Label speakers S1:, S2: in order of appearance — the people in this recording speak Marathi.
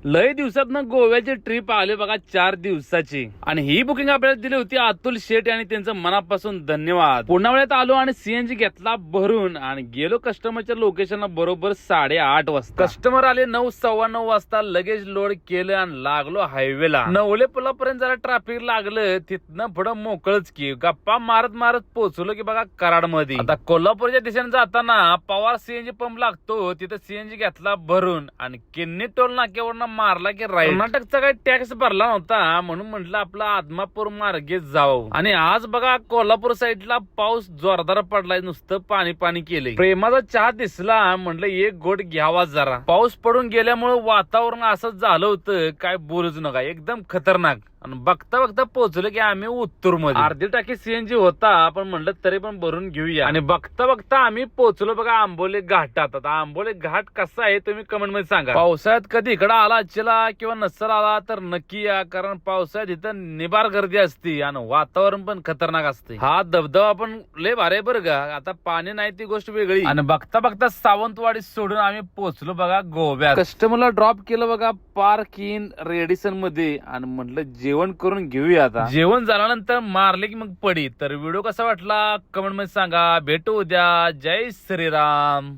S1: लय दिवसात ना गोव्याची ट्रिप आली बघा 4 दिवसाची आणि ही बुकिंग आपल्याला दिली होती अतुल शेट आणि त्यांचं मनापासून धन्यवाद. पुन्हा वेळेत आलो आणि सीएनजी घेतला भरून आणि गेलो कस्टमरच्या लोकेशनला बरोबर 8:30 वाजता. कस्टमर आले 9 9:15 वाजता. लगेच लोड केलं आणि लागलो हायवेला. नवले पुलापर्यंत जरा ट्रॅफिक लागलं, तिथनं पुढं मोकळच की गप्पा मारत मारत पोहोचलो की बघा कराड मध्ये. आता कोल्हापूरच्या दिशेने जाताना पवार सीएनजी पंप लागतो, तिथं सीएनजी घेतला भरून आणि किन्नी टोल नाक्यावरनं मारला की राईट. कर्नाटकचा काही टॅक्स भरला नव्हता म्हणून म्हटलं आपला आदमापूर मार्गे जावं. आणि आज बघा कोल्हापूर साईडला पाऊस जोरदार पडलाय, नुसतं पाणी पाणी केलंय. प्रेमाचा चहा दिसला, म्हटलं एक घोट घ्यावा जरा. पाऊस पडून गेल्यामुळे वातावरण असंच झालं होतं काय बोलूच नका, एकदम खतरनाक. आणि बघता बघता पोहोचलो की आम्ही उत्तूर मध्ये. अर्धी टाकी सीएनजी होता पण म्हणलं तरी पण भरून घेऊया. आणि बघता बघता आम्ही पोहोचलो बघा आंबोली घाटात. आता आंबोली घाट कसा आहे तुम्ही कमेंट मध्ये सांगा. पावसाळ्यात कधी इकडे आला आजच्याला किंवा नसल आला तर नक्की या, कारण पावसाळ्यात इथं निबार गर्दी असते आणि वातावरण पण खतरनाक असते. हा धबधबा पण लय भारी बरं का. आता पाणी नाही ती गोष्ट वेगळी. आणि बघता बघता सावंतवाडी सोडून आम्ही पोहोचलो बघा गोव्यात. कस्टमरला ड्रॉप केलं बघा पार्क इन रेडिसन मध्ये आणि म्हटलं जेवण करून घेऊया. आता जेवण झाल्यानंतर मारले की मग पडी. तर व्हिडिओ कसा वाटला कमेंट मध्ये सांगा. भेटू उद्या. जय श्रीराम.